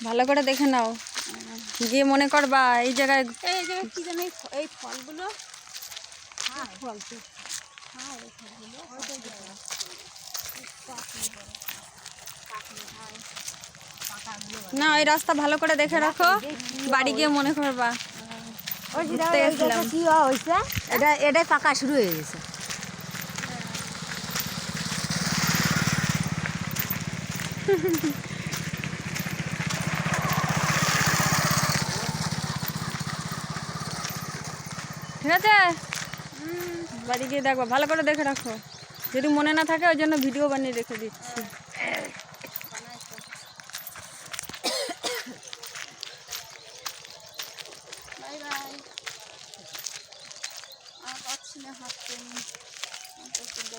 ভালো করে দেখে নাও, গিয়ে মনে করবা এই জায়গায় কি জানো এই ফলগুলো ফল তো না, ওই রাস্তা ভালো করে দেখে রাখো, বাড়ি গিয়ে মনে করবা ঘুরতে গেছিলাম। কি হয়েছে, এটাই পাকা শুরু হয়ে গেছে। ঠিক আছে, বাড়ি গিয়ে দেখো, ভালো করে দেখে রাখো, যদি মনে না থাকে ওই জন্য ভিডিও বানিয়ে রেখে দিচ্ছি।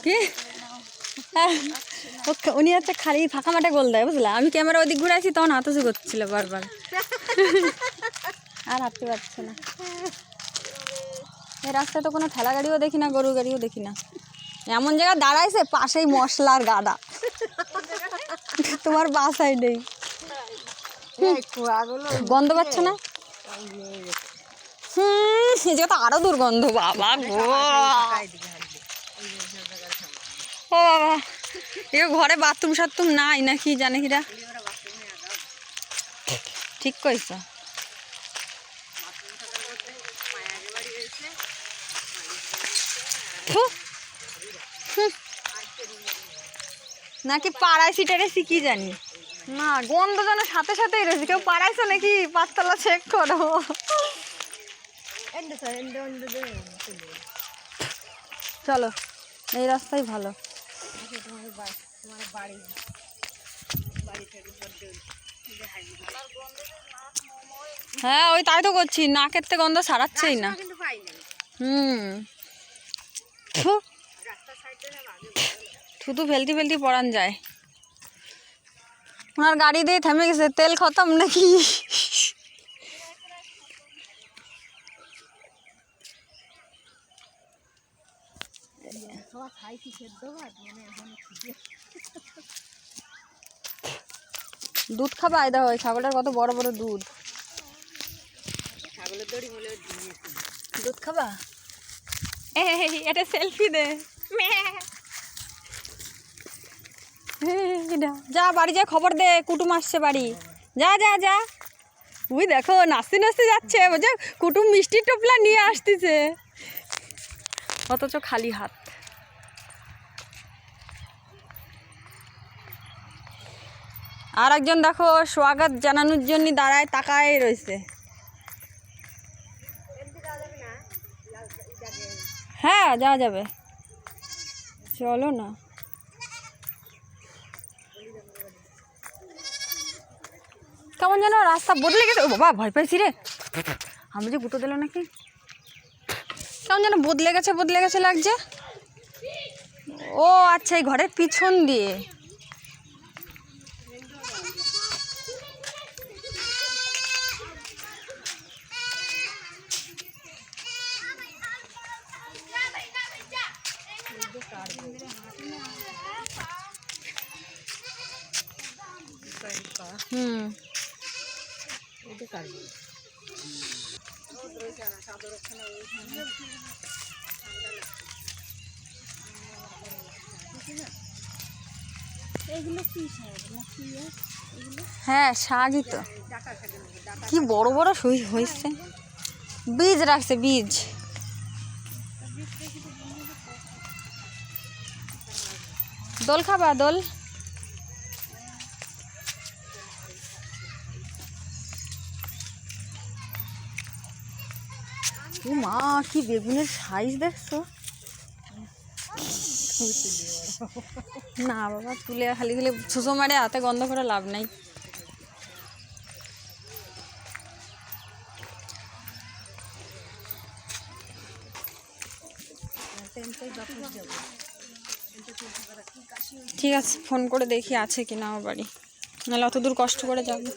কি উনি হচ্ছে খালি ফাঁকা মাঠে গোল দেয়, বুঝলা? আমি ক্যামেরা ওদিক ঘুরে আসি তখন হাতসু করছিল বারবার, আর হাঁটতে পারছে না। এই রাস্তায় তো কোনো ঠেলা গাড়িও দেখি না, গরু গাড়িও দেখি না। এমন জায়গায় দাঁড়াইছে পাশেই মশলার গাদা, তোমার বাসায় নেই, গন্ধ পাচ্ছ না? এই জায়গা তো আরো দুর্গন্ধ, বাবা গো। ও বাবা, এ ঘরে বাথরুম সাথরুম নাই নাকি জানে কিরা, ঠিক কইছ। নাকি পাড়াইছি টেরেছি কি জানি না, গন্ধ যেন সাথে সাথেই রয়েছে। কেউ পাড়াইছো নাকি? পাঁচতলা চেক করো। চলো, এই রাস্তাই ভালো। হ্যাঁ, ওই তাই তো করছি, নাকের থেকে গন্ধ ছাড়াচ্ছেই না। থুতু ফেলতি ফেলতি পড়ান যায়। ওনার গাড়ি দিয়ে থেমে গেছে, তেল খতম নাকি? দুধ খাবা? এই দেখো, ছাগলের কত বড় বড় দুধ। দুধ খাবা? এটা সেলফি দে। যা বাড়ি যা, খবর দে, কুটুম আসছে বাড়ি। যা যা যা। ওই দেখো নাচতে নাচতে যাচ্ছে, বুঝে কুটুম মিষ্টি টোপলা নিয়ে আসতেছে, অথচ খালি হাত। আর একজন দেখো স্বাগত জানানোর জন্য দাঁড়ায় তাকায় রয়েছে। হ্যাঁ, যাওয়া যাবে, চলো না। কেমন যেন রাস্তা বদলে গেছে। ও বাবা, ভয় পাইছি রে, আমি যে গুঁতো দিল নাকি। কেমন যেন বদলে গেছে লাগছে। ও আচ্ছা, এই ঘরের পিছন দিয়ে। হ্যাঁ, শাকই তো, কি বড় বড় হয়েছে। বীজ রাখছে, বীজ। দোল খাবা? দোল মা, কি বেগুনের সাইজ দেখছো? না বাবা, তুলে খালি খালি ছুঁচো মারে হাতে গন্ধ করে লাভ নাই। ঠিক আছে, ফোন করে দেখি আছে কিনা আমার বাড়ি, নাহলে অত দূর কষ্ট করে যাবো।